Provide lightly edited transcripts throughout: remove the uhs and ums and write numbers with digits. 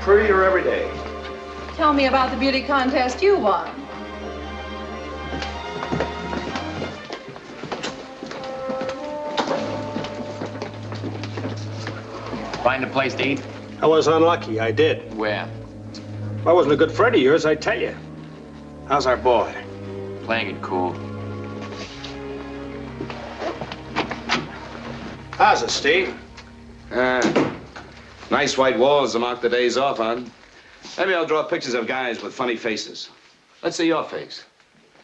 prettier every day. Tell me about the beauty contest you won. Find a place to eat? I was unlucky, I did. Where? If I wasn't a good friend of yours, I'd tell you. How's our boy? Playing it cool. How's it, Steve? Nice white walls to mark the days off on. Maybe I'll draw pictures of guys with funny faces. Let's see your face.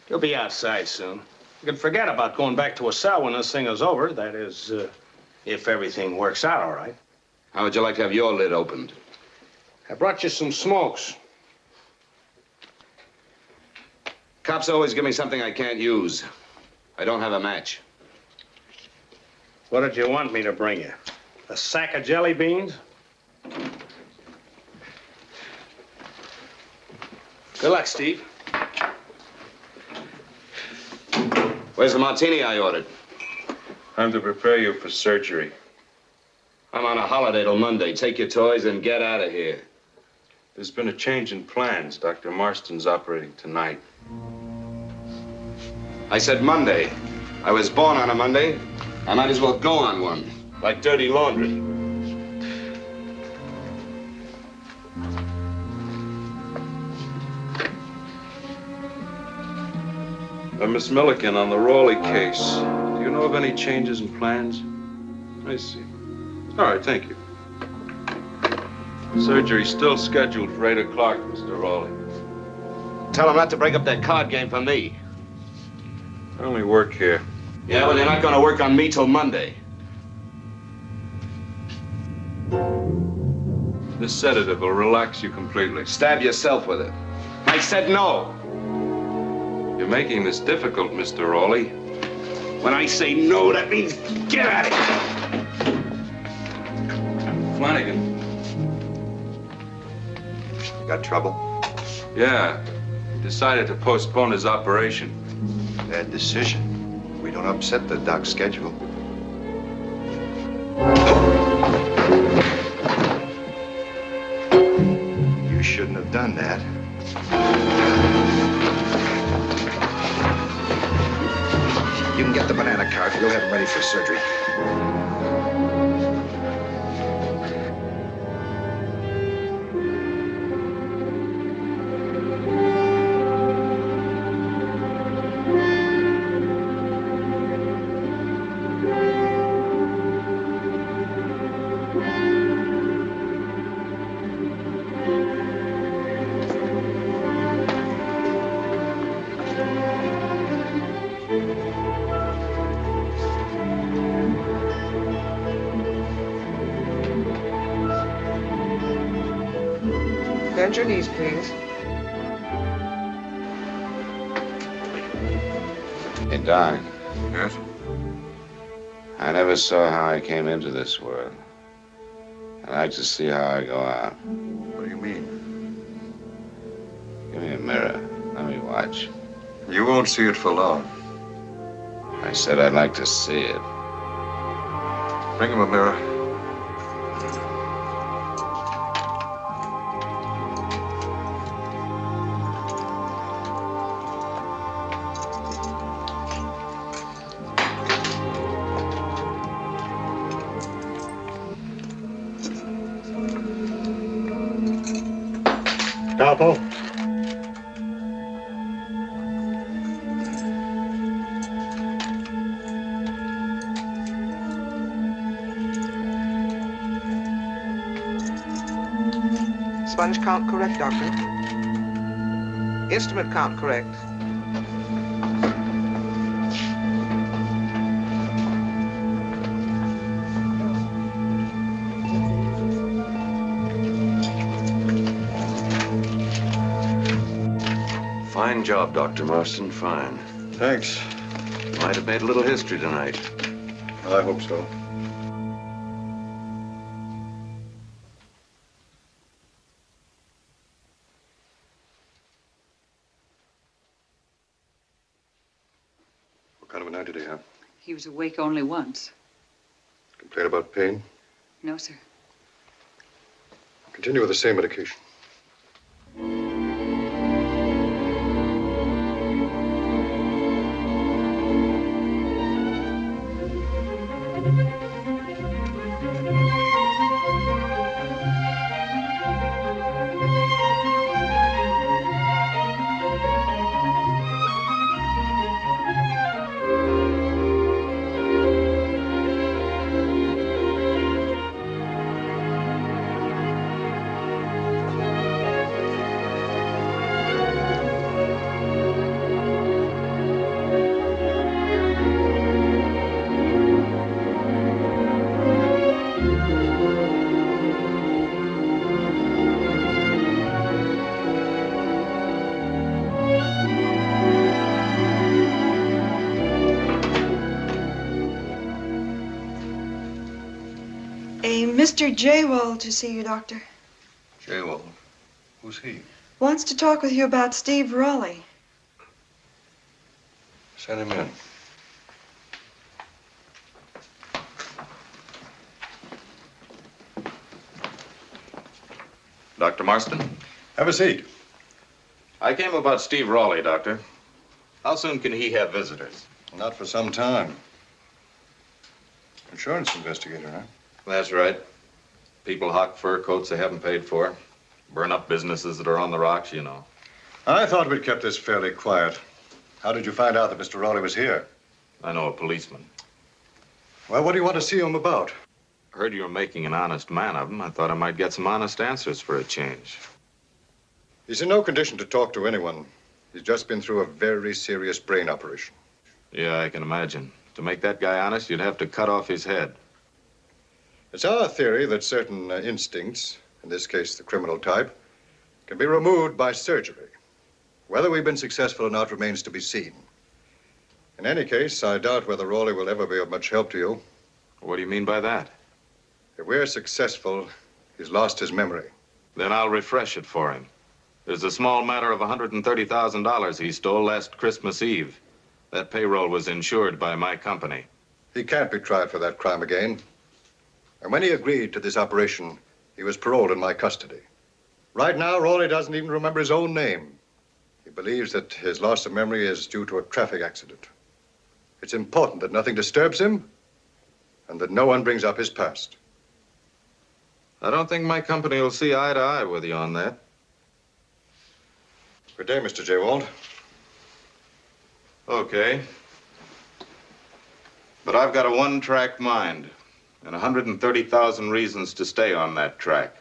You'll be outside soon. You can forget about going back to a cell when this thing is over. That is, if everything works out all right. How would you like to have your lid opened? I brought you some smokes. Cops always give me something I can't use. I don't have a match. What did you want me to bring you? A sack of jelly beans? Good luck, Steve. Where's the martini I ordered? I'm to prepare you for surgery. I'm on a holiday till Monday. Take your toys and get out of here. There's been a change in plans. Dr. Marston's operating tonight. I said Monday. I was born on a Monday. I might as well go on one. Like dirty laundry. Miss Milliken, on the Raleigh case, do you know of any changes in plans? I see. All right, thank you. Surgery's still scheduled for 8 o'clock, Mr. Raleigh. Tell them not to break up that card game for me. I only work here. Yeah, well, they're not going to work on me till Monday. This sedative will relax you completely. Stab yourself with it. I said no. You're making this difficult, Mr. Raleigh. When I say no, that means get out of here. Flanagan. Got trouble? Yeah. He decided to postpone his operation. Bad decision. We don't upset the doc's schedule. You shouldn't have done that. You can get the banana cart. We'll have him ready for surgery. Bend your knees, please. Hey, Doc. Yes? I never saw how I came into this world. I'd like to see how I go out. What do you mean? Give me a mirror. Let me watch. You won't see it for long. I said I'd like to see it. Bring him a mirror. Capo. Sponge count correct, Doctor. Instrument count correct. Fine job, Dr. Marston, fine. Thanks. Might have made a little history tonight. I hope so. What kind of a night did he have? He was awake only once. Complain about pain? No, sir. Continue with the same medication. Mr. Jaywald to see you, Doctor. Jaywald? Who's he? Wants to talk with you about Steve Raleigh. Send him in. Dr. Marston? Have a seat. I came about Steve Raleigh, Doctor. How soon can he have visitors? Not for some time. Insurance investigator, huh? That's right. People hawk fur coats they haven't paid for. Burn up businesses that are on the rocks, you know. I thought we'd kept this fairly quiet. How did you find out that Mr. Raleigh was here? I know a policeman. Well, what do you want to see him about? Heard you were making an honest man of him. I thought I might get some honest answers for a change. He's in no condition to talk to anyone. He's just been through a very serious brain operation. Yeah, I can imagine. To make that guy honest, you'd have to cut off his head. It's our theory that certain instincts, in this case the criminal type, can be removed by surgery. Whether we've been successful or not remains to be seen. In any case, I doubt whether Raleigh will ever be of much help to you. What do you mean by that? If we're successful, he's lost his memory. Then I'll refresh it for him. There's a small matter of $130,000 he stole last Christmas Eve. That payroll was insured by my company. He can't be tried for that crime again. And when he agreed to this operation, he was paroled in my custody. Right now, Raleigh doesn't even remember his own name. He believes that his loss of memory is due to a traffic accident. It's important that nothing disturbs him and that no one brings up his past. I don't think my company will see eye to eye with you on that. Good day, Mr. Jaywald. Okay. But I've got a one-track mind and 130,000 reasons to stay on that track.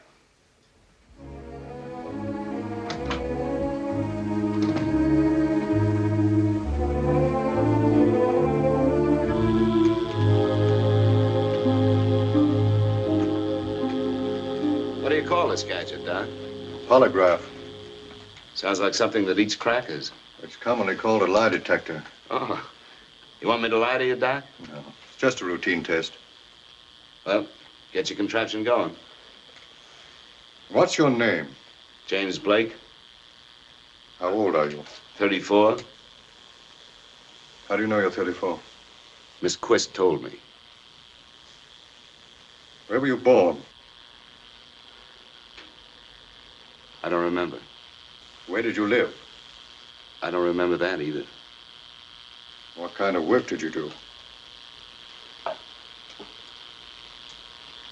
What do you call this gadget, Doc? Polygraph. Sounds like something that eats crackers. It's commonly called a lie detector. Oh. You want me to lie to you, Doc? No, it's just a routine test. Well, get your contraption going. What's your name? James Blake. How old are you? 34. How do you know you're 34? Miss Quist told me. Where were you born? I don't remember. Where did you live? I don't remember that either. What kind of work did you do?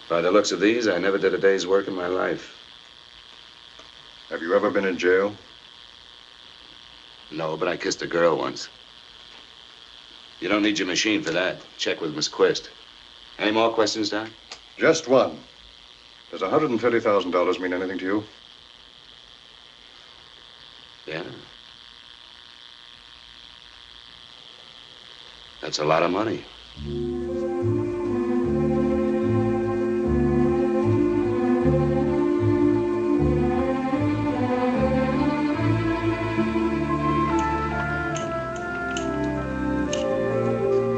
By the looks of these, I never did a day's work in my life. Have you ever been in jail? No, but I kissed a girl once. You don't need your machine for that. Check with Miss Quist. Any more questions, Doc? Just one. Does $130,000 mean anything to you? Yeah. That's a lot of money.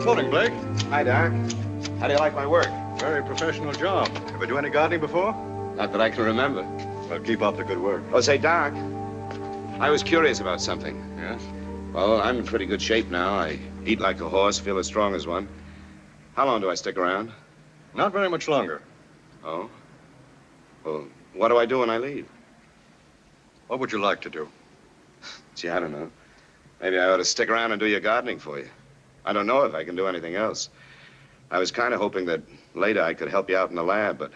Morning, Blake. Hi, Doc. How do you like my work? Very professional job. Ever do any gardening before? Not that I can remember. Well, keep up the good work. Oh, say, Doc, I was curious about something. Yes? Well, I'm in pretty good shape now. I eat like a horse, feel as strong as one. How long do I stick around? Not very much longer. Oh? Well, What do I do when I leave? What would you like to do? Gee, I don't know. Maybe I ought to stick around and do your gardening for you. I don't know if I can do anything else. I was kind of hoping that later I could help you out in the lab, but...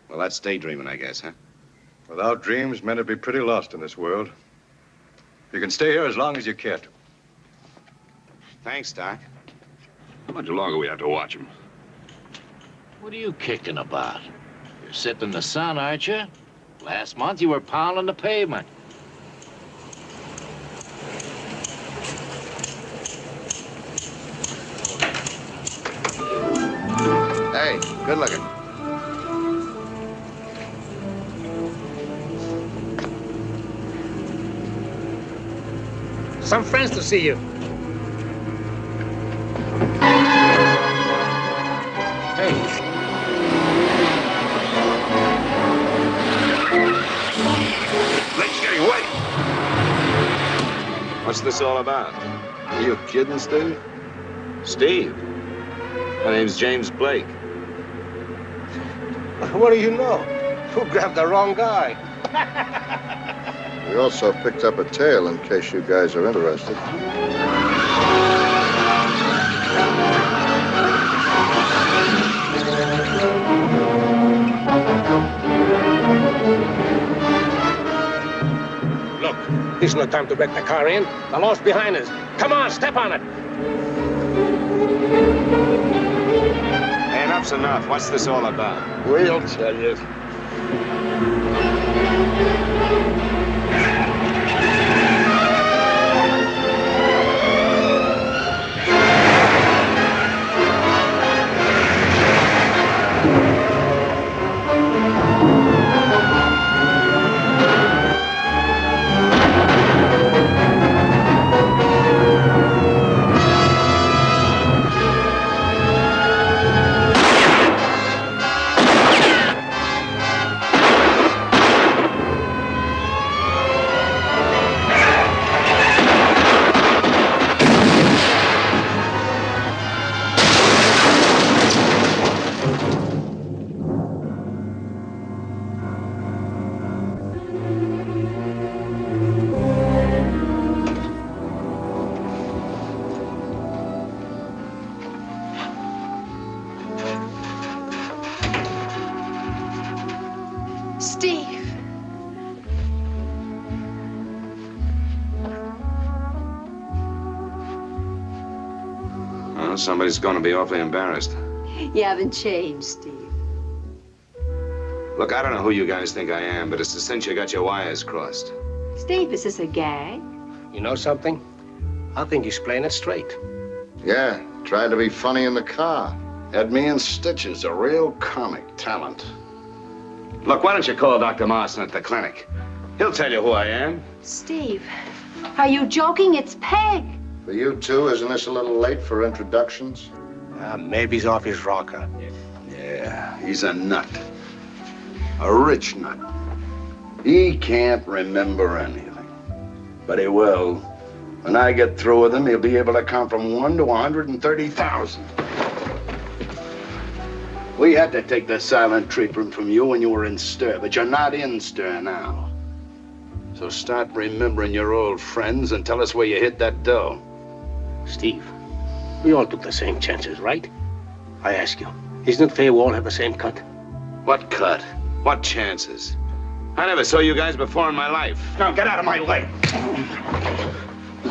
Well, that's daydreaming, I guess, huh? Without dreams, men would be pretty lost in this world. You can stay here as long as you care to. Thanks, Doc. How much longer we have to watch him? What are you kicking about? You're sitting in the sun, aren't you? Last month you were pounding the pavement. Hey, good looking. Some friends to see you. Hey. Leg's getting wet. What's this all about? Are you kidding, Steve? Steve. My name's James Blake. What do you know? Who grabbed the wrong guy? We also picked up a tail in case you guys are interested. Look, this is no time to break the car in. The law's behind us. Come on, step on it. Hey, enough's enough. What's this all about? We'll tell you. Steve. Well, somebody's going to be awfully embarrassed. You haven't changed, Steve. Look, I don't know who you guys think I am, but it's a cinch you got your wires crossed. Steve, is this a gag? You know something? I think he's playing it straight. Yeah, tried to be funny in the car. Had me in stitches, a real comic talent. Look, why don't you call Dr. Marston at the clinic? He'll tell you who I am. Steve, are you joking? It's Peg. For you two, isn't this a little late for introductions? Maybe he's off his rocker. Yeah, he's a nut. A rich nut. He can't remember anything. But he will. When I get through with him, he'll be able to count from 1 to 130,000. We had to take the silent treatment from you when you were in stir, but you're not in stir now. So start remembering your old friends and tell us where you hid that dough. Steve, we all took the same chances, right? I ask you, isn't it fair we all have the same cut? What cut? What chances? I never saw you guys before in my life. Now get out of my way.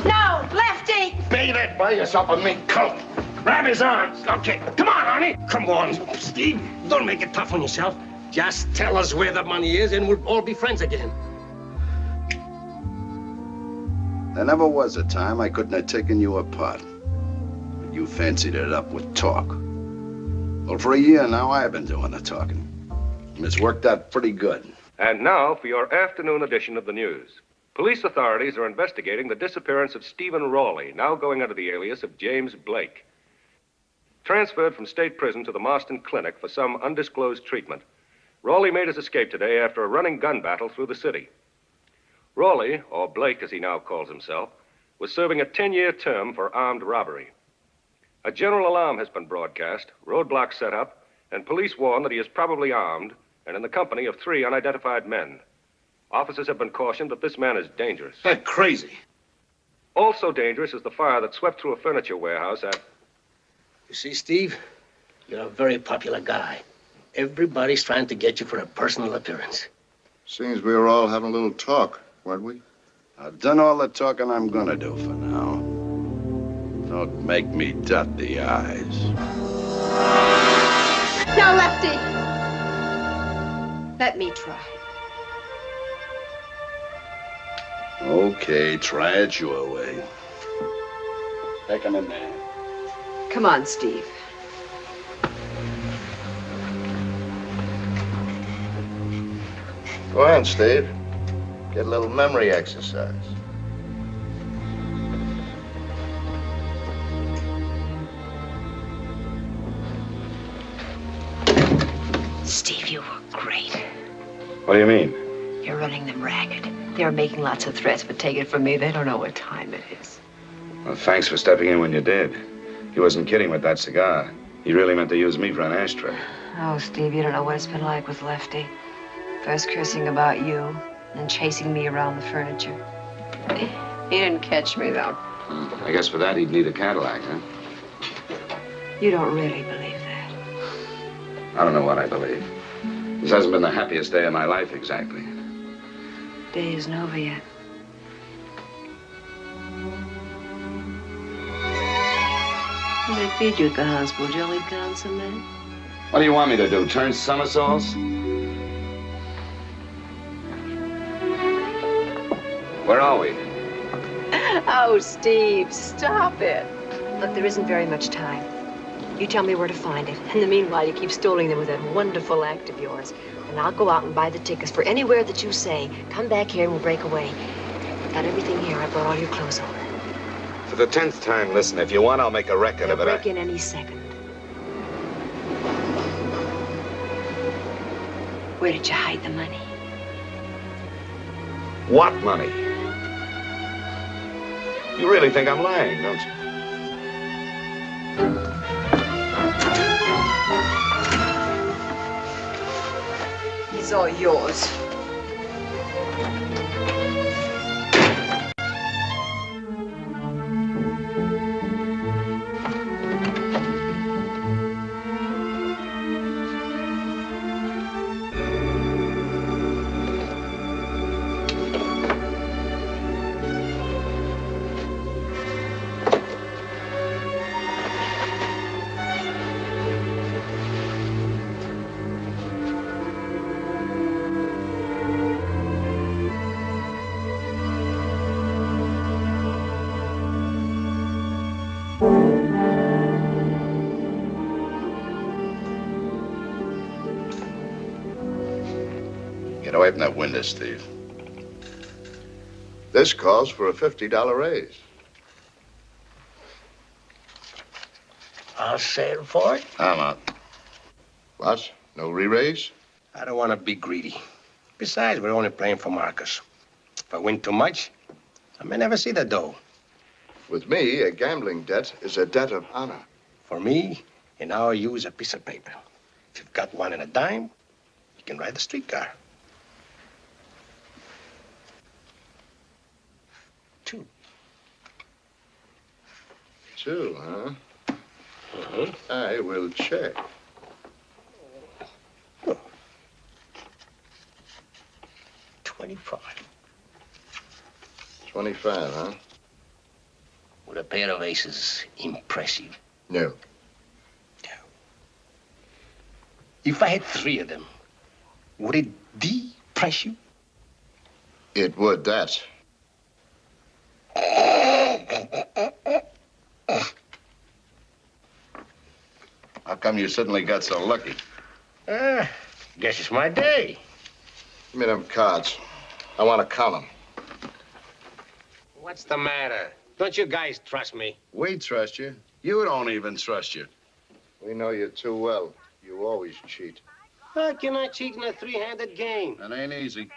No, Lefty! Beat it. Buy yourself a mink coat. Grab his arms. Okay, come on, Arnie. Come on, Steve. Don't make it tough on yourself. Just tell us where the money is and we'll all be friends again. There never was a time I couldn't have taken you apart. But you fancied it up with talk. Well, for a year now, I've been doing the talking. And it's worked out pretty good. And now for your afternoon edition of the news. Police authorities are investigating the disappearance of Stephen Raleigh, now going under the alias of James Blake. Transferred from state prison to the Marston Clinic for some undisclosed treatment, Raleigh made his escape today after a running gun battle through the city. Raleigh, or Blake as he now calls himself, was serving a 10-year term for armed robbery. A general alarm has been broadcast, roadblocks set up, and police warn that he is probably armed and in the company of 3 unidentified men. Officers have been cautioned that this man is dangerous. That's crazy. Also dangerous is the fire that swept through a furniture warehouse at... You see, Steve, you're a very popular guy. Everybody's trying to get you for a personal appearance. Seems we were all having a little talk, weren't we? I've done all the talking I'm gonna do for now. Don't make me dot the I's. Now, Lefty. Let me try. Okay, try it your way. Take him in there. Come on, Steve. Go on, Steve. Get a little memory exercise. Steve, you were great. What do you mean? You're running them ragged. They're making lots of threats, but take it from me, they don't know what time it is. Well, thanks for stepping in when you did. He wasn't kidding with that cigar. He really meant to use me for an ashtray. Oh, Steve, you don't know what it's been like with Lefty. First cursing about you, then chasing me around the furniture. He didn't catch me, though. I guess for that he'd need a Cadillac, huh? You don't really believe that. I don't know what I believe. This hasn't been the happiest day of my life, exactly. Day isn't over yet. Will they feed you at the hospital? Did you leave council, man? What do you want me to do, turn somersaults? Where are we? Oh, Steve, stop it. Look, there isn't very much time. You tell me where to find it. In the meanwhile, you keep stalling them with that wonderful act of yours. And I'll go out and buy the tickets for anywhere that you say. Come back here and we'll break away. I've got everything here. I brought all your clothes over. For the 10th time, listen, if you want, I'll make a record of it. They'll break in any second. Where did you hide the money? What money? You really think I'm lying, don't you? It's all yours. Get away from that window, Steve. This calls for a $50 raise. I'll settle for it. I'm out. What? No re-raise? I don't want to be greedy. Besides, we're only playing for markers. If I win too much, I may never see the dough. With me, a gambling debt is a debt of honor. For me, an IOU is a piece of paper. If you've got one and a dime, you can ride the streetcar. 2. 2, huh? Uh-huh. I will check. Oh. 25. 25, huh? Would a pair of aces impress you? No. No. If I had 3 of them, would it depress you? It would, that. How come you suddenly got so lucky? Guess it's my day. Give me them cards. I want to count them. What's the matter? Don't you guys trust me? We trust you. You don't even trust you. We know you too well. You always cheat. How can I cheat in a 3-handed game? It ain't easy.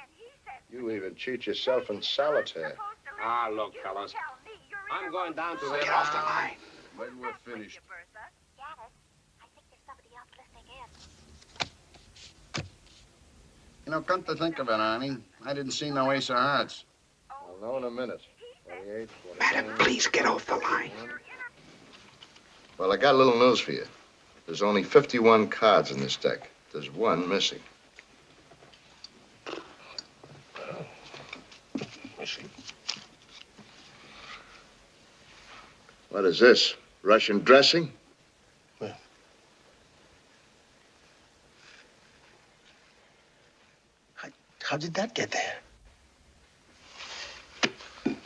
You even cheat yourself in solitaire. Ah, look, fellas. I'm going down to the... Get off the line. When we're finished. You know, come to think of it, Arnie, I didn't see no ace of hearts. I'll know in a minute. 48, Madam, please get off the line. Well, I got a little news for you. There's only 51 cards in this deck. There's one missing. Missing. What is this? Russian dressing? How did that get there?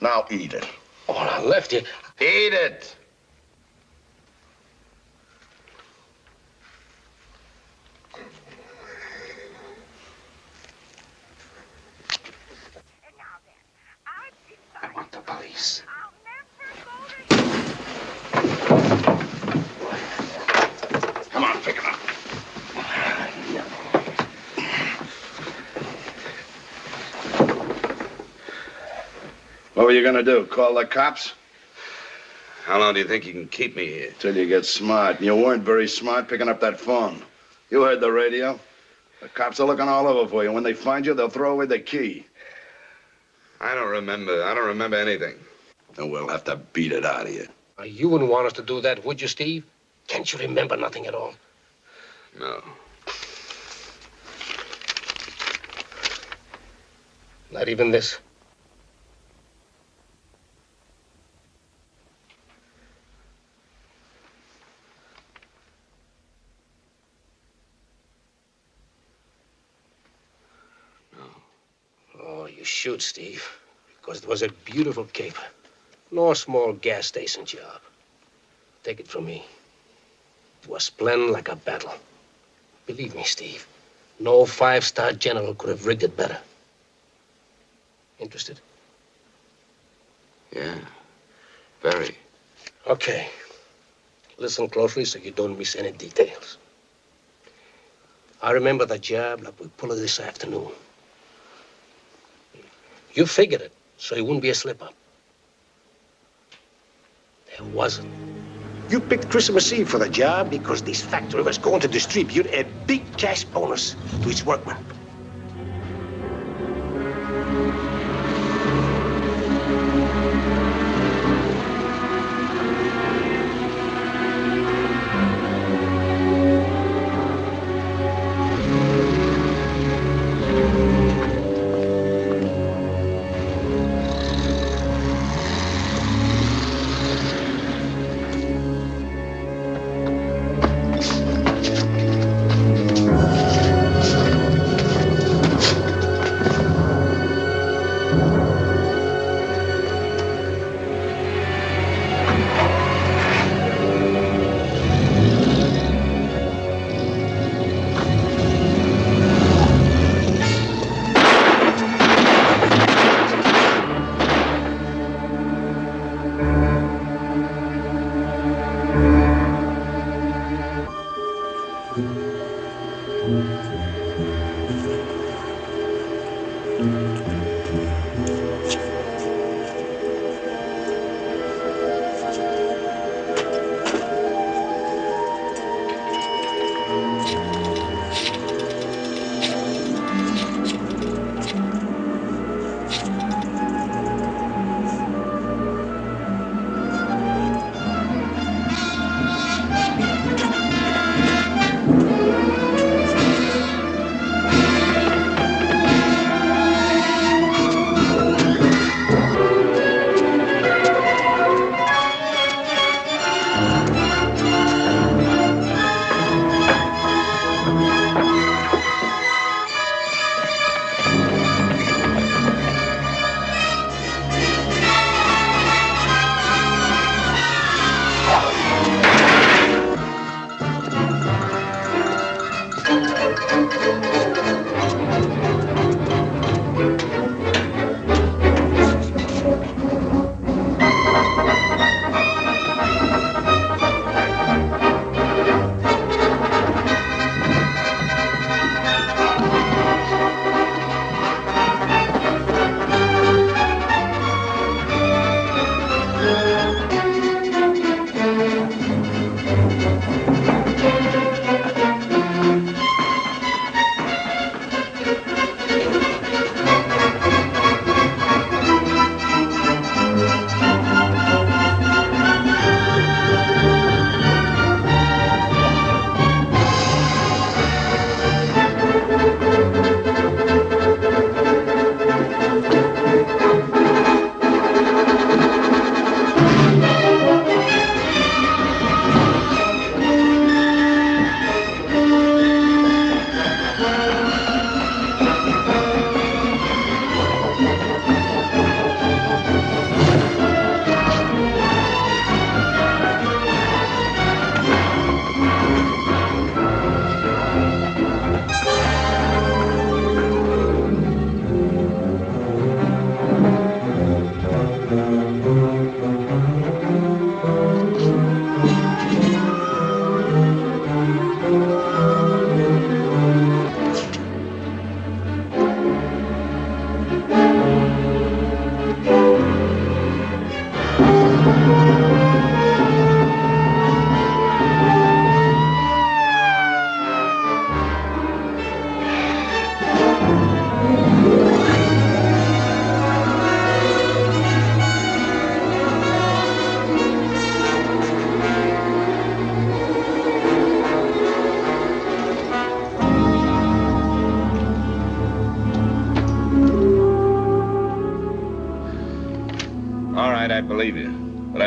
Now eat it. Oh, I left it. Eat it. I want the police. Come on, pick it up. What were you gonna do? Call the cops? How long do you think you can keep me here? Till you get smart. You weren't very smart picking up that phone. You heard the radio. The cops are looking all over for you. When they find you, they'll throw away the key. I don't remember anything. And we'll have to beat it out of you. You wouldn't want us to do that, would you, Steve? Can't you remember nothing at all? No. Not even this. Oh, you should, Steve. Because it was a beautiful caper. No small gas station job. Take it from me. It was splendid like a battle. Believe me, Steve, no five-star general could have rigged it better. Interested? Yeah, very. Okay. Listen closely so you don't miss any details. I remember the job like we pulled it this afternoon. You figured it, so it wouldn't be a slip-up. There wasn't. You picked Christmas Eve for the job because this factory was going to distribute a big cash bonus to its workmen.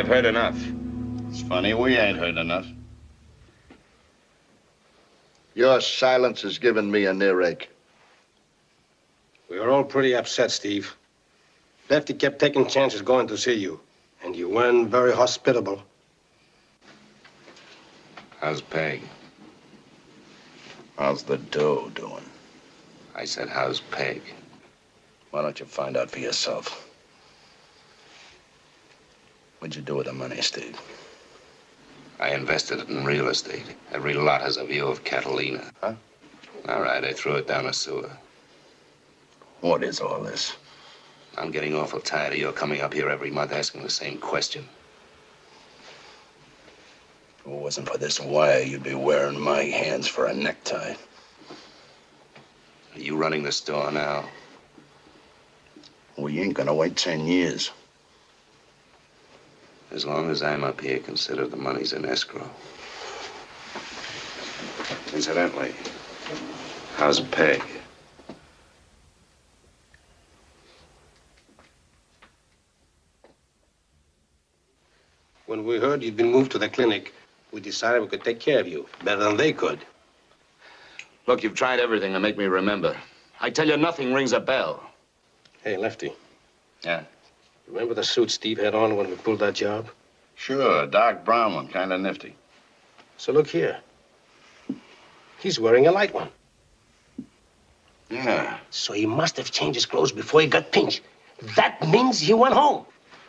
I've heard enough. It's funny, we ain't heard enough. Your silence has given me an earache. We were all pretty upset, Steve. Lefty kept taking chances going to see you, and you weren't very hospitable. How's Peg? How's the dough doing? I said, how's Peg? Why don't you find out for yourself? What'd you do with the money, Steve? I invested it in real estate. Every lot has a view of Catalina. Huh? All right, I threw it down a sewer. What is all this? I'm getting awful tired of you coming up here every month asking the same question. If it wasn't for this wire, you'd be wearing my hands for a necktie. Are you running the store now? We ain't gonna wait 10 years. As long as I'm up here, consider the money's in escrow. Incidentally, how's Peg? When we heard you'd been moved to the clinic, we decided we could take care of you better than they could. Look, you've tried everything to make me remember. I tell you, nothing rings a bell. Hey, Lefty. Yeah? Remember the suit Steve had on when we pulled that job? Sure, a dark brown one, kind of nifty. So look here. He's wearing a light one. Yeah. So he must have changed his clothes before he got pinched. That means he went home.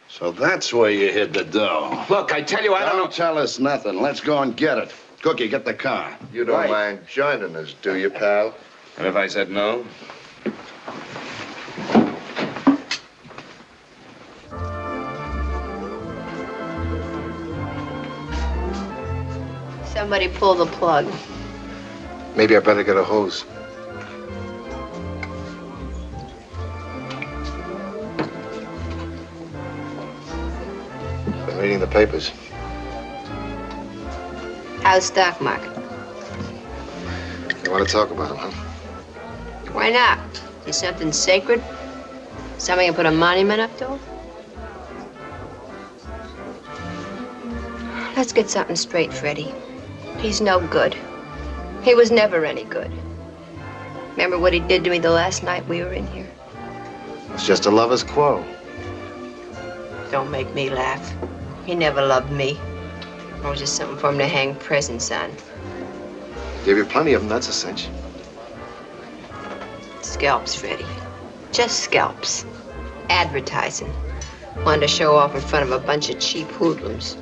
So that's where you hid the dough. Look, I tell you, I don't know. Don't tell us nothing. Let's go and get it. Cookie, get the car. You don't mind joining us, do you, pal? And if I said no? Somebody pull the plug. Maybe I better get a hose. Been reading the papers. How's stock market? You want to talk about him, huh? Why not? Is something sacred? Somebody can put a monument up to him? Let's get something straight, Freddie. He's no good. He was never any good. Remember what he did to me the last night we were in here? It's just a lover's quarrel. Don't make me laugh. He never loved me. Or was just something for him to hang presents on. Gave you plenty of them, that's a cinch. Scalps, Freddie. Just scalps. Advertising. Wanted to show off in front of a bunch of cheap hoodlums.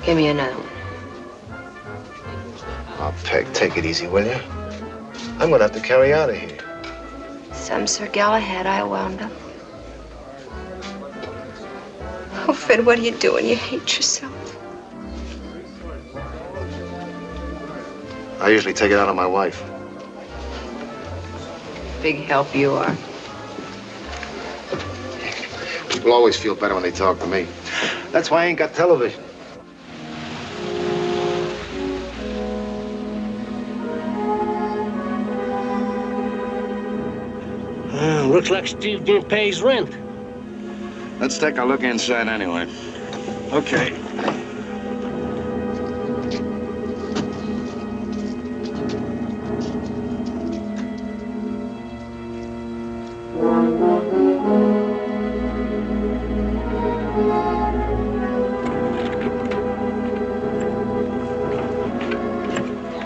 Give me another one. Oh, Peg, take it easy, will you? I'm gonna have to carry out of here. Some Sir Galahad I wound up. Oh, Fred, what are you doing? You hate yourself. I usually take it out on my wife. Big help you are. People always feel better when they talk to me. That's why I ain't got television. Looks like Steve didn't pay his rent. Let's take a look inside anyway. Okay.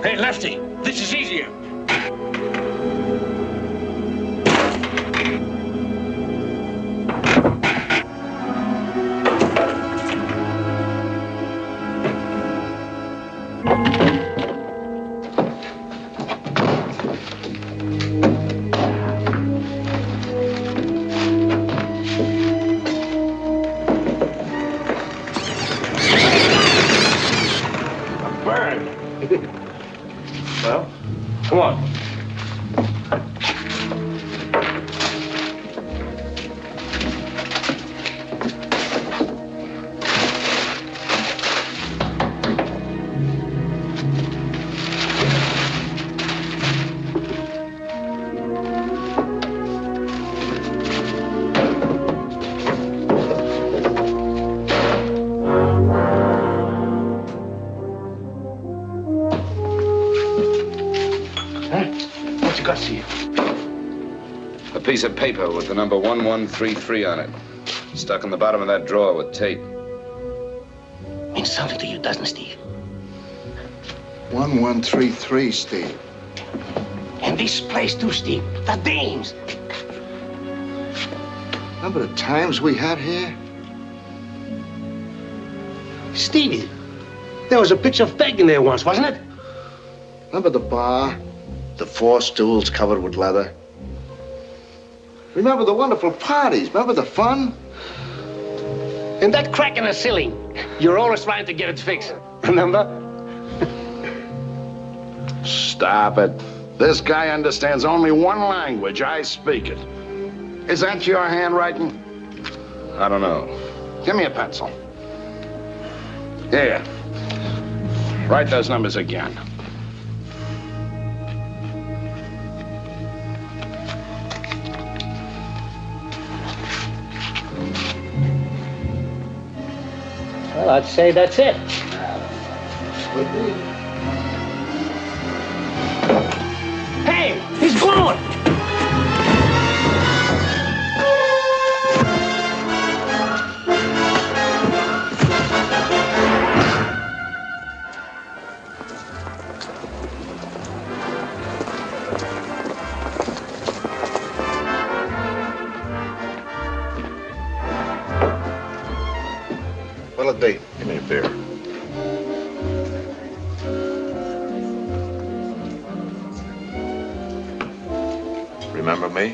Hey, Lefty, this is easier. Well, come on. piece of paper with the number 1133 on it. Stuck in the bottom of that drawer with tape. Means something to you, doesn't it, Steve? 1133, Steve. And this place too, Steve. The dames. Remember the times we had here? Stevie, there was a picture of Peg in there once, wasn't it? Remember the bar? The 4 stools covered with leather? Remember the wonderful parties? Remember the fun? And that crack in the ceiling. You're always trying to get it fixed. Remember? Stop it. This guy understands only one language. I speak it. Is that your handwriting? I don't know. Give me a pencil. Here. Write those numbers again. Well, I'd say that's it. Hey, he's glowing! What'll it be? Give me a beer. Remember me?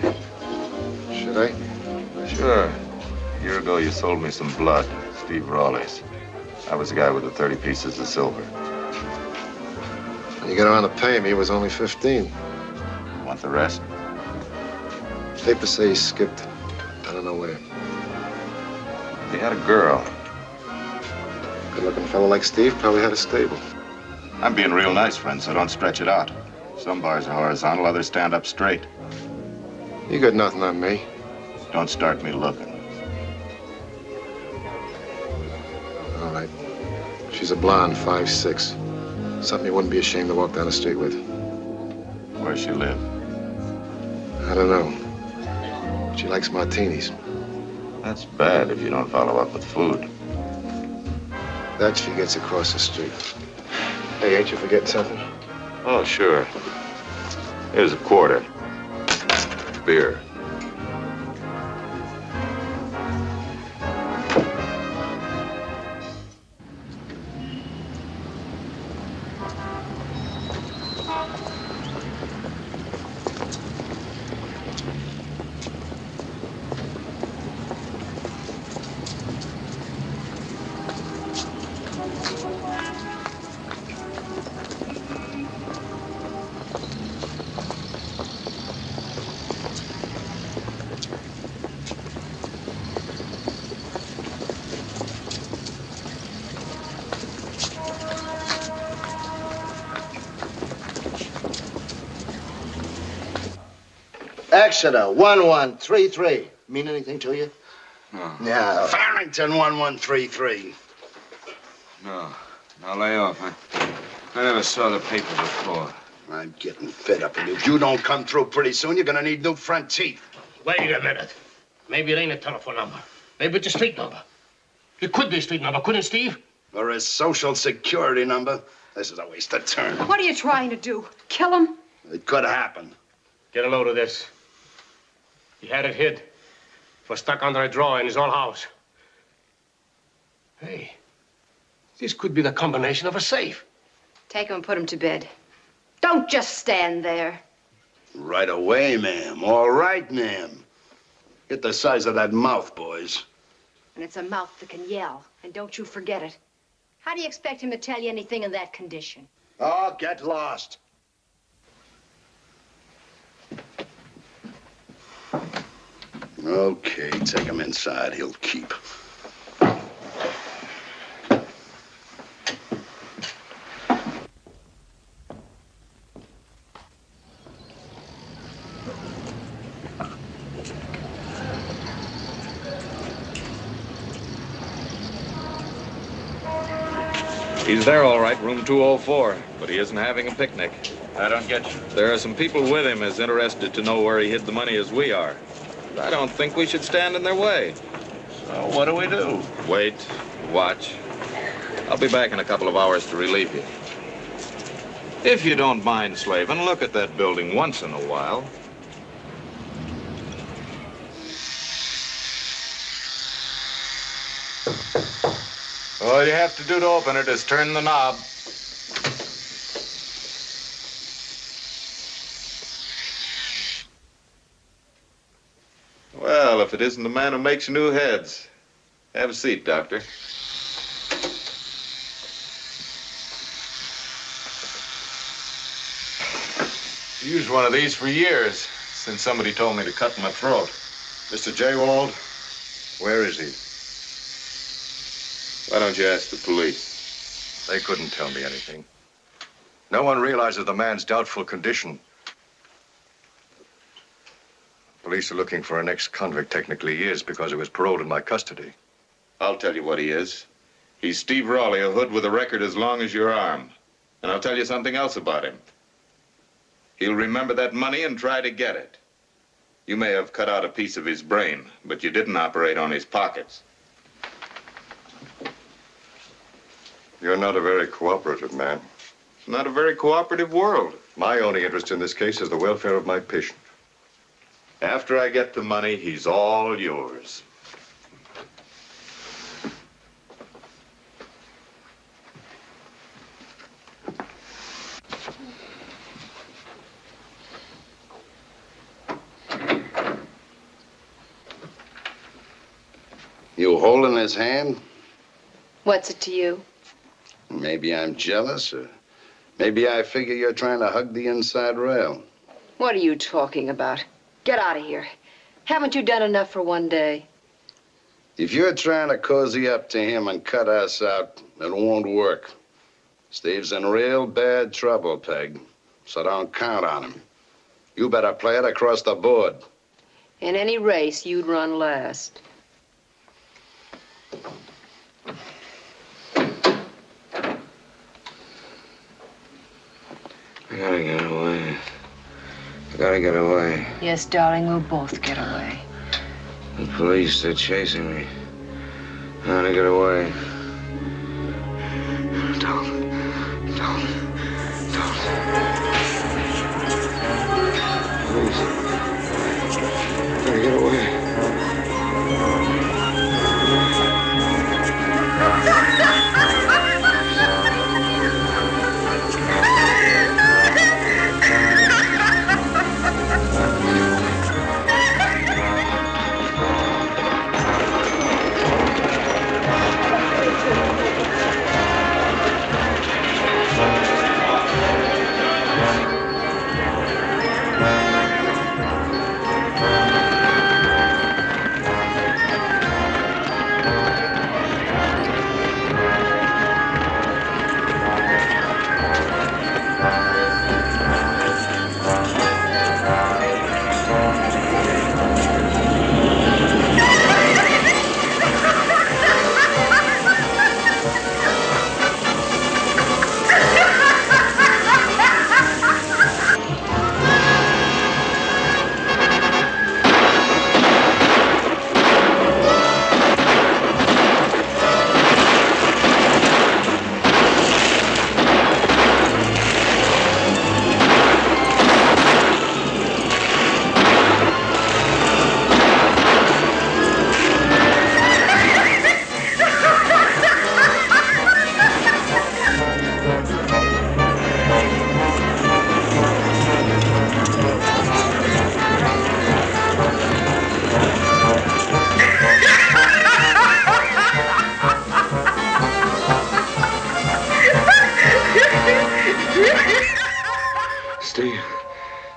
Should I? Sure. A year ago, you sold me some blood, Steve Rawley's. I was the guy with the 30 pieces of silver. When you got around to pay me, it was only 15. You want the rest? Papers say he skipped. I don't know where. He had a girl. Good-looking fellow like Steve probably had a stable. I'm being real nice, friend, so don't stretch it out. Some bars are horizontal, others stand up straight. You got nothing on me. Don't start me looking. All right. She's a blonde, 5'6". Something you wouldn't be ashamed to walk down the street with. Where's she live? I don't know. She likes martinis. That's bad if you don't follow up with food. That she gets across the street. Hey, ain't you forgetting something? Oh, sure. Here's a quarter. Beer. Exeter, 1133. Mean anything to you? No. No. Farrington 1133. No. Now lay off. I never saw the paper before. I'm getting fed up with you. If you don't come through pretty soon, you're gonna need new front teeth. Wait a minute. Maybe it ain't a telephone number. Maybe it's a street number. It could be a street number, couldn't it, Steve? Or a social security number. This is a waste of time. What are you trying to do? Kill him? It could happen. Get a load of this. He had it hid. It was stuck under a drawer in his old house. Hey, this could be the combination of a safe. Take him and put him to bed. Don't just stand there. Right away, ma'am. All right, ma'am. Get the size of that mouth, boys. And it's a mouth that can yell. And don't you forget it. How do you expect him to tell you anything in that condition? Oh, get lost. Okay, take him inside. He'll keep. He's there, all right, room 204, but he isn't having a picnic. I don't get you. There are some people with him as interested to know where he hid the money as we are. I don't think we should stand in their way. So what do we do? Wait, watch. I'll be back in a couple of hours to relieve you. If you don't mind, Slavin, look at that building once in a while. All you have to do to open it is turn the knob. Well, if it isn't the man who makes new heads. Have a seat, Doctor. Used one of these for years, since somebody told me to cut my throat. Mr. J. Wald, where is he? Why don't you ask the police? They couldn't tell me anything. No one realizes the man's doubtful condition. Police are looking for an ex-convict. Technically he is, because he was paroled in my custody. I'll tell you what he is. He's Steve Raleigh, a hood with a record as long as your arm. And I'll tell you something else about him. He'll remember that money and try to get it. You may have cut out a piece of his brain, but you didn't operate on his pockets. You're not a very cooperative man. It's not a very cooperative world. My only interest in this case is the welfare of my patient. After I get the money, he's all yours. You holding his hand? What's it to you? Maybe I'm jealous, or maybe I figure you're trying to hug the inside rail. What are you talking about? Get out of here. Haven't you done enough for one day? If you're trying to cozy up to him and cut us out, it won't work. Steve's in real bad trouble, Peg, so don't count on him. You better play it across the board. In any race, you'd run last. I gotta get away. I gotta get away. Yes, darling, we'll both get away. The police, they're chasing me. I gotta get away. Don't. Please. I gotta get away.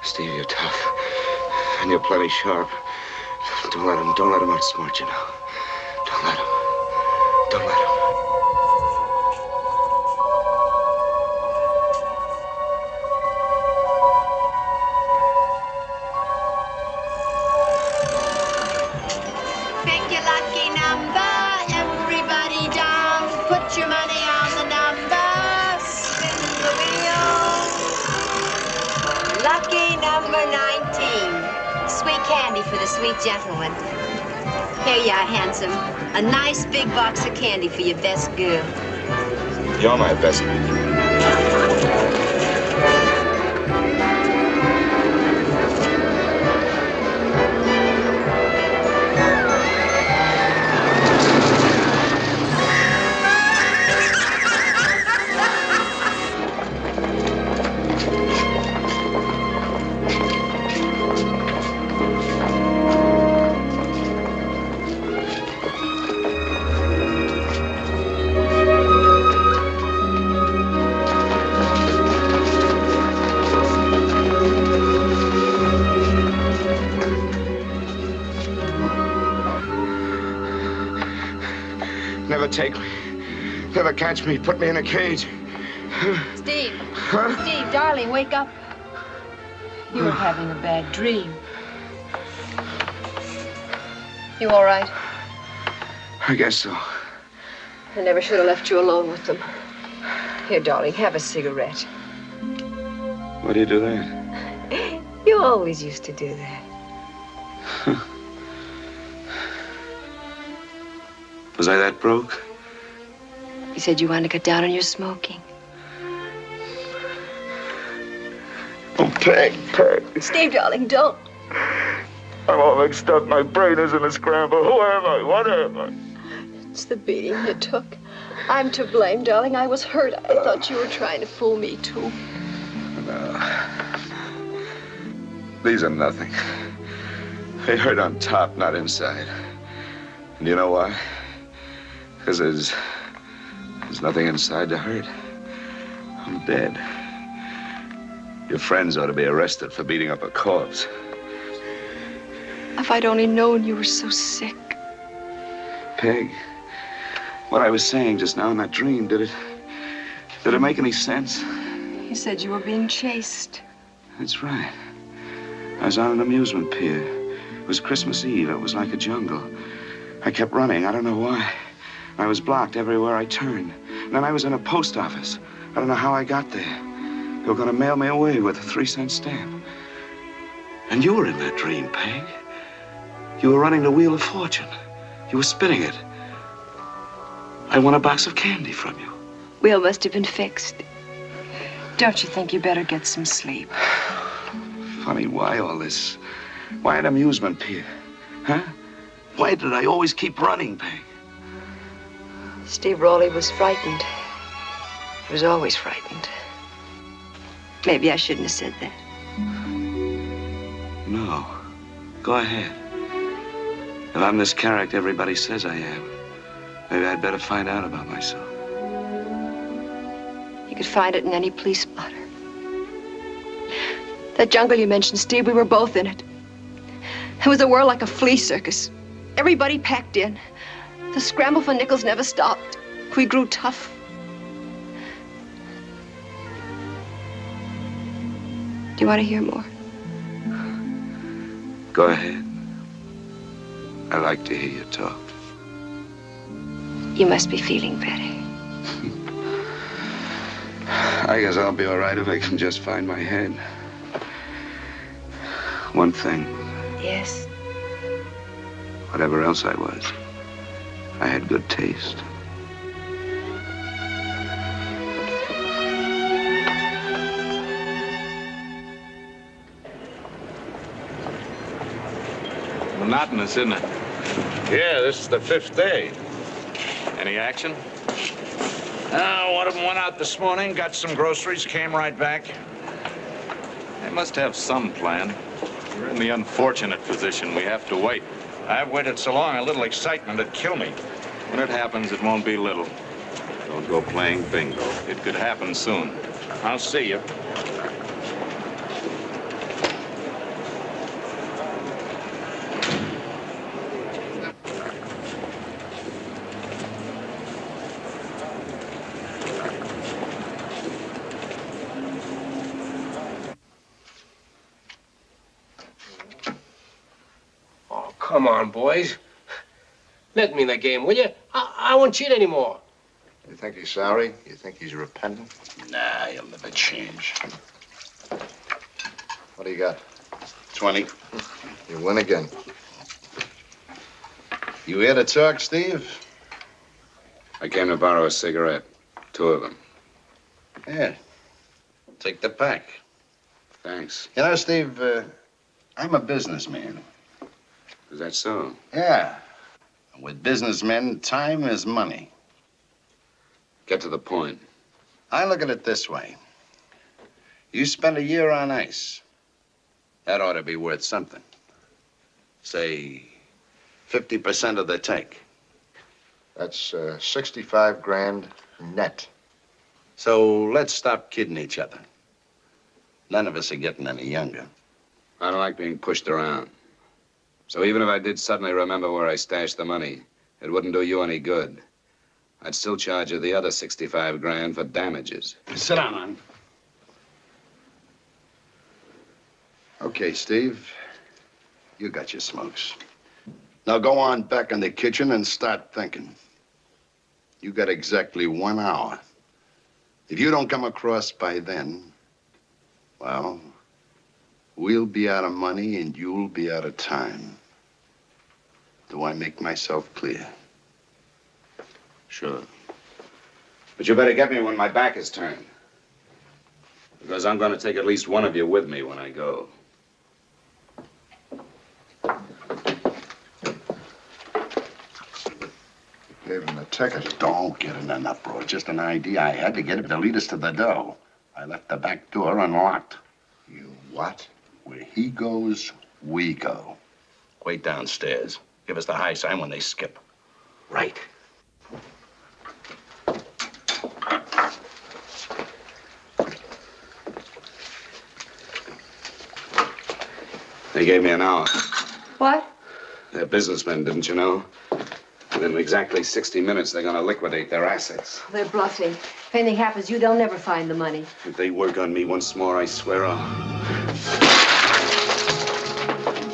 Steve, you're tough. And you're plenty sharp. Don't let him outsmart you now. Don't let him. Pick your lucky number, everybody down. Put your money on the number. Spin the wheel. for the sweet gentleman. Here you are, handsome. A nice big box of candy for your best girl. You're my best. Never take me. Never catch me. Put me in a cage. Steve. Steve, darling, wake up. You were having a bad dream. You all right? I guess so. I never should have left you alone with them. Here, darling, have a cigarette. Why do you do that? You always used to do that. Was I that broke? You said you wanted to cut down on your smoking. Oh, Peg. Steve, darling, don't. I'm all mixed up. My brain is in a scramble. Who am I? What am I? It's the beating you took. I'm to blame, darling. I was hurt. I thought you were trying to fool me, too. No. These are nothing. They hurt on top, not inside. And you know why? Because there's nothing inside to hurt. I'm dead. Your friends ought to be arrested for beating up a corpse. If I'd only known you were so sick. Peg, what I was saying just now in that dream, did it make any sense? You said you were being chased. That's right. I was on an amusement pier. It was Christmas Eve. It was like a jungle. I kept running. I don't know why. I was blocked everywhere I turned. And then I was in a post office. I don't know how I got there. They were going to mail me away with a 3-cent stamp. And you were in that dream, Peg. You were running the Wheel of Fortune. You were spinning it. I won a box of candy from you. Wheel must have been fixed. Don't you think you better get some sleep? Funny, why all this? Why an amusement pier? Huh? Why did I always keep running, Peg? Steve Rowley was frightened. He was always frightened. Maybe I shouldn't have said that. No. Go ahead. If I'm this character everybody says I am, maybe I'd better find out about myself. You could find it in any police blotter. That jungle you mentioned, Steve, we were both in it. It was a whirl like a flea circus. Everybody packed in. The scramble for nickels never stopped. We grew tough. Do you want to hear more? Go ahead. I like to hear you talk. You must be feeling better. I guess I'll be all right if I can just find my head. One thing. Yes? Whatever else I was, I had good taste. Monotonous, isn't it? Yeah, this is the 5th day. Any action? One of them went out this morning, got some groceries, came right back. They must have some plan. We're in the unfortunate position we have to wait. I've waited so long, a little excitement would kill me. When it happens, it won't be little. Don't go playing bingo. It could happen soon. I'll see you. Come on, boys. Let me in the game, will you? I won't cheat anymore. You think he's sorry? You think he's repentant? Nah, he'll never change. What do you got? 20. You win again. You here to talk, Steve? I came to borrow a cigarette. 2 of them. Yeah. Take the pack. Thanks. You know, Steve, I'm a businessman. Is that so? Yeah. With businessmen, time is money. Get to the point. I look at it this way. You spend a year on ice. That ought to be worth something. Say, 50% of the take. That's 65 grand net. So let's stop kidding each other. None of us are getting any younger. I don't like being pushed around. So even if I did suddenly remember where I stashed the money, it wouldn't do you any good. I'd still charge you the other 65 grand for damages. Sit down, man. Okay, Steve. You got your smokes. Now go on back in the kitchen and start thinking. You got exactly 1 hour. If you don't come across by then, well, we'll be out of money and you'll be out of time. Do I make myself clear? Sure. But you better get me when my back is turned. Because I'm going to take at least one of you with me when I go. Gave him the ticket. Don't get in an uproar. Just an idea I had to get him to lead us to the dough. I left the back door unlocked. You what? Where he goes, we go. Wait downstairs. Give us the high sign when they skip. Right. They gave me an hour. What? They're businessmen, didn't you know? And in exactly 60 minutes, they're going to liquidate their assets. They're bluffing. If anything happens to you, they'll never find the money. If they work on me once more, I swear I'll...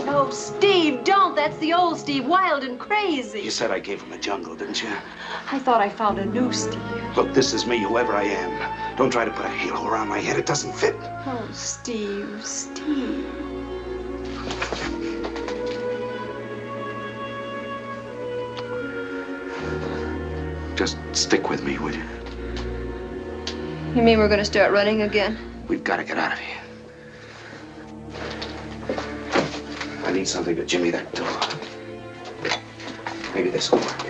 No, Steve, don't. That's the old Steve, wild and crazy. You said I gave him a jungle, didn't you? I thought I found a new Steve. Look, this is me, whoever I am. Don't try to put a halo around my head. It doesn't fit. Oh, Steve, Steve. Just stick with me, will you? You mean we're gonna start running again? We've got to get out of here. I need something to jimmy that door. Maybe this will work.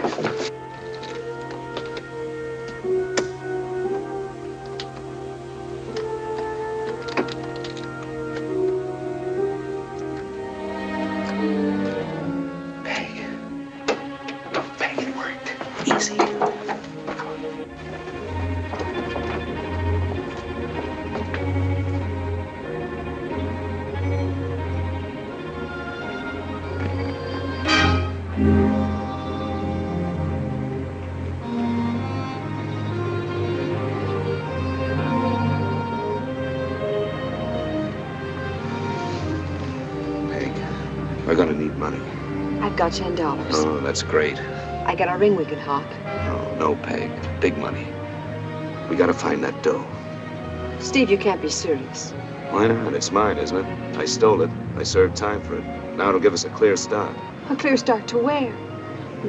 We're gonna need money. I've got $10. Oh, that's great. I got a ring we can hawk. No, Peg. Big money. We gotta find that dough. Steve, you can't be serious. Why not? It's mine, isn't it? I stole it. I served time for it. Now it'll give us a clear start. A clear start to where?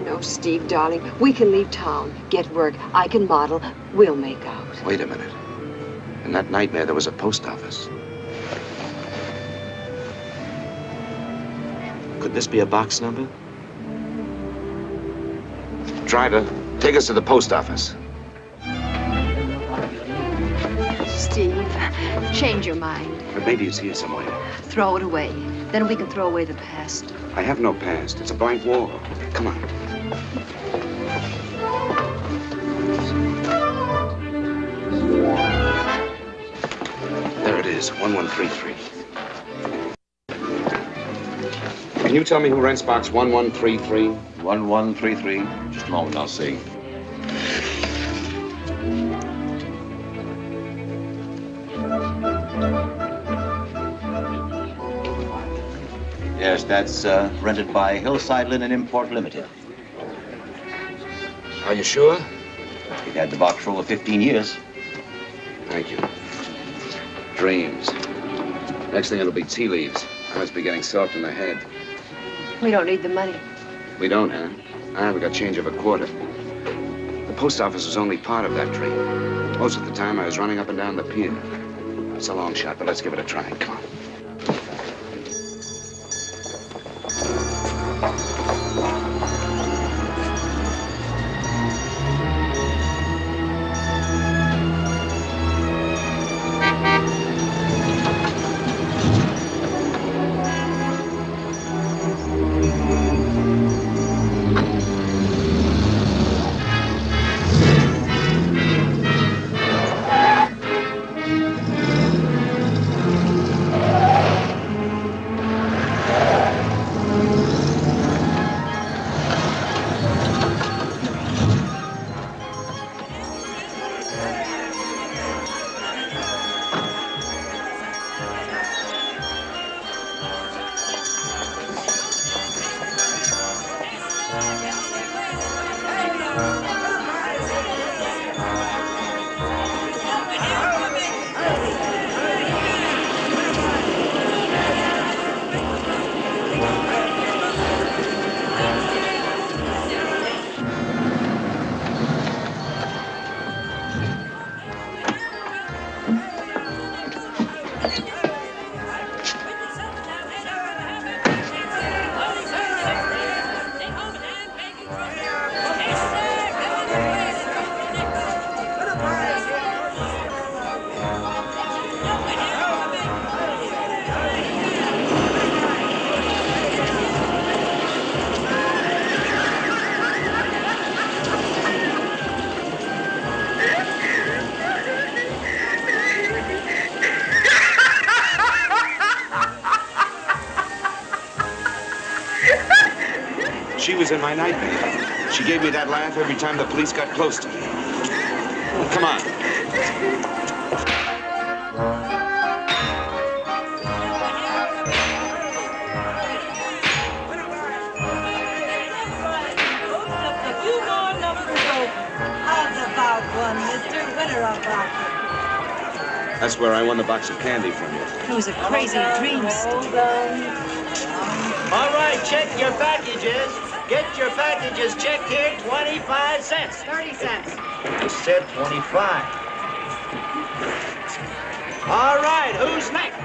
No, Steve, darling. We can leave town, get work. I can model. We'll make out. Wait a minute. In that nightmare, there was a post office. Could this be a box number? Driver, take us to the post office. Steve, change your mind. But maybe it's here somewhere. Throw it away. Then we can throw away the past. I have no past. It's a blank wall. Come on. There it is, 1133. Can you tell me who rents box 1133? 1133. Just a moment, I'll see. Yes, that's rented by Hillside Linen Import Limited. Are you sure? We've had the box for over 15 years. Thank you. Dreams. Next thing it'll be tea leaves. I must be getting soft in the head. We don't need the money. We don't, huh? I haven't got change of a quarter. The post office was only part of that trade. Most of the time, I was running up and down the pier. It's a long shot, but let's give it a try. Come on. She was in my nightmare. She gave me that laugh every time the police got close to me. Come on. That's where I won the box of candy from you. It was a crazy dream, Steve. All right, check your packages. Get your packages checked here, 25 cents. 30 cents. I said 25. All right, who's next?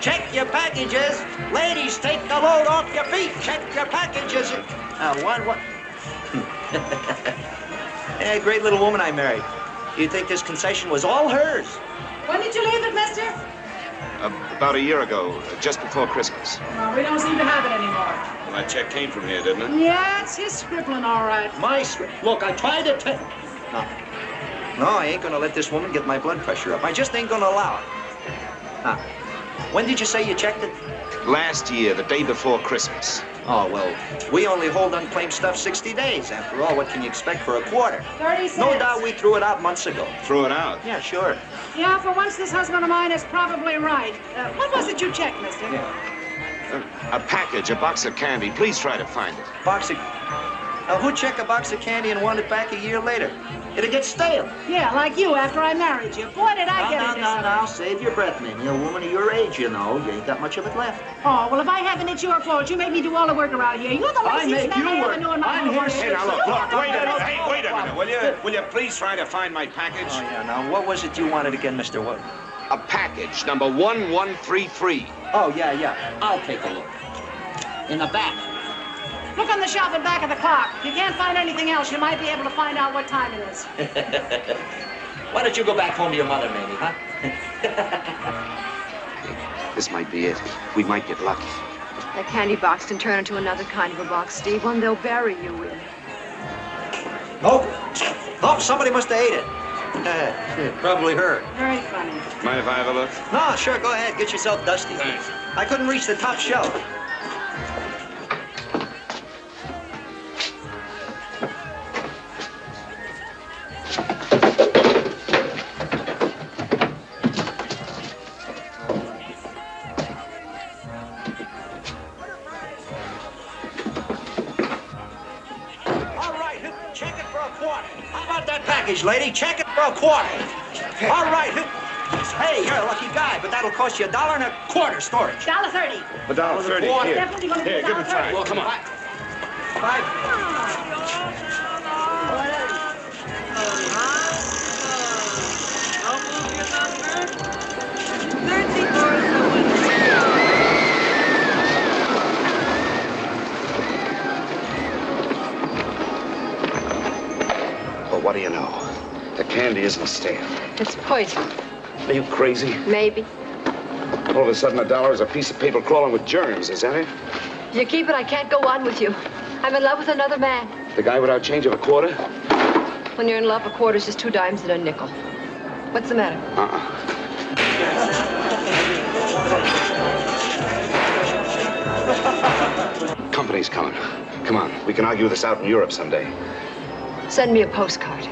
Check your packages. Ladies, take the load off your feet. Check your packages. What? Hey, great little woman I married. You'd think this concession was all hers. When did you leave it, mister? About a year ago, just before Christmas. Well, we don't seem to have it anymore. Well, that check came from here, didn't it? Yeah, it's his scribbling, all right. My script. Look, I tried to tell... No, I ain't gonna let this woman get my blood pressure up. I just ain't gonna allow it. When did you say you checked it? Last year, the day before Christmas. Oh, well, we only hold unclaimed stuff 60 days. After all, what can you expect for a quarter? 30 cents. No doubt we threw it out months ago. Threw it out? Yeah, sure. Yeah, for once, this husband of mine is probably right. What was it you checked, mister? A package, a box of candy. Please try to find it. Box of... who'd check a box of candy and want it back a year later? It'd get stale. Yeah, like you after I married you. Boy, did I get it. No. Save your breath, Mamie. A woman of your age, you know. You ain't got much of it left. Oh, well, if I haven't, it's your fault. You make me do all the work around here. You're the laziest man I ever knew in my whole life. Hey, now, look, wait a minute. Hey, wait a minute. Will you please try to find my package? Oh, yeah, now, what was it you wanted again, Mr. Wood? A package, number 1133. Oh, yeah. I'll take a look. In the back. Look on the shelf at back of the clock. If you can't find anything else, you might be able to find out what time it is. Why don't you go back home to your mother, Mamie, huh? This might be it. We might get lucky. That candy box can turn into another kind of a box, Steve, one they'll bury you in. Oh, somebody must have ate it. Probably her. Very funny. Mind if I have a look? No, sure, go ahead. Get yourself dusty. Thanks. I couldn't reach the top shelf. Lady, check it for a quarter. All right. nice. Hey, you're a lucky guy, but that'll cost you $1.25 storage. $1.30. $1.30. Here. Definitely gonna be Here, give it time. Well, come on. Five. Well, what do you know? The candy isn't stale. It's poison. Are you crazy? Maybe. All of a sudden, $1 is a piece of paper crawling with germs, is that it? If you keep it, I can't go on with you. I'm in love with another man. The guy without change of a quarter? When you're in love, a quarter's just 2 dimes and a nickel. What's the matter? Company's coming. Come on, we can argue this out in Europe someday. Send me a postcard.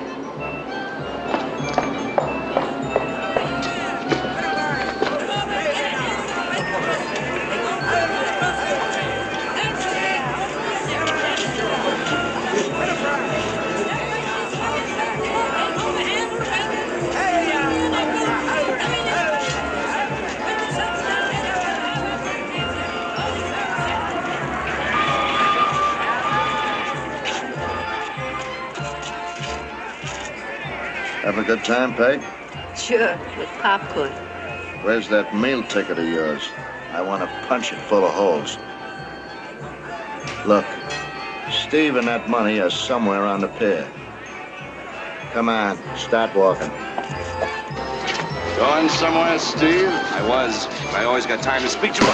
Having a good time, Peg? Sure, with popcorn. Where's that meal ticket of yours? I want to punch it full of holes. Look, Steve and that money are somewhere on the pier. Come on, start walking. Going somewhere, Steve? I was. I always got time to speak to you.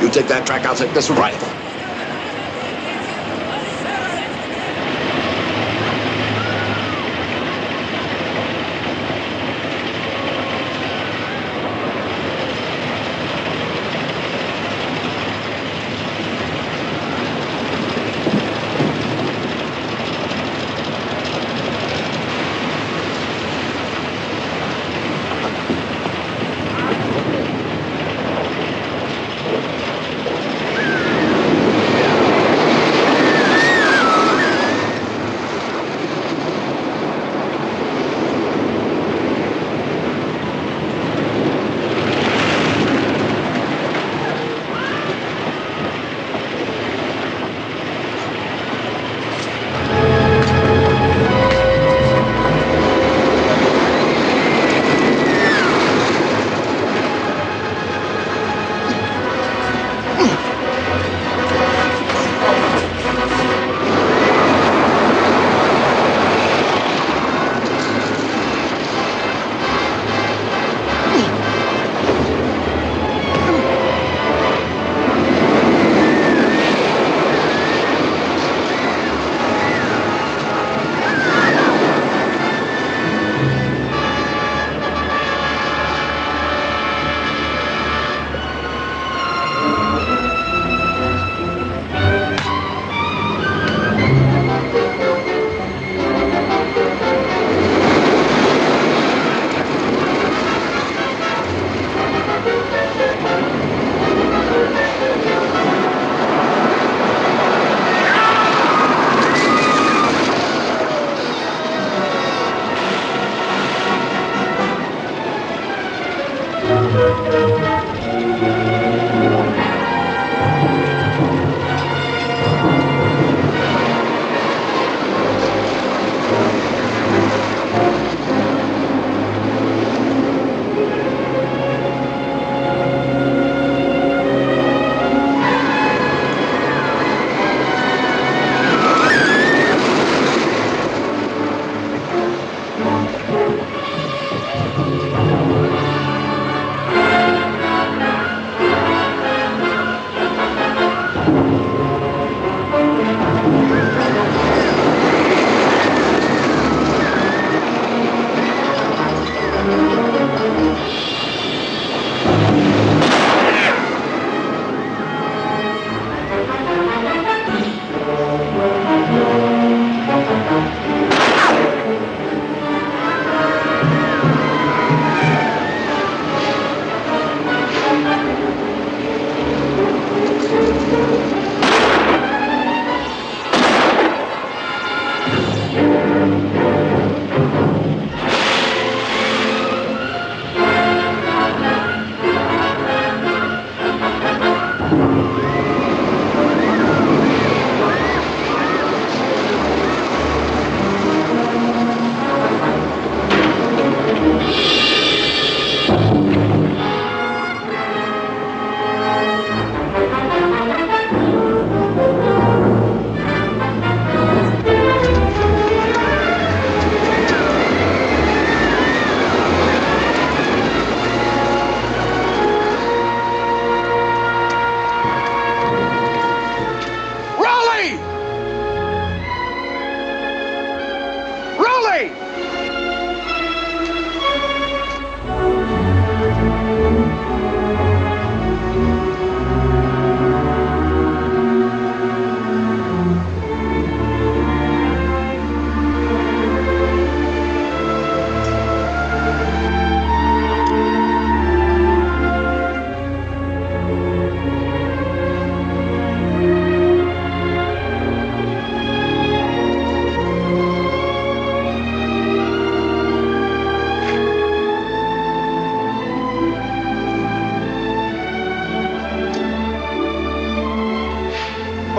You take that track, I'll take this one right.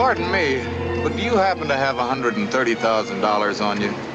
Pardon me, but do you happen to have $130,000 on you?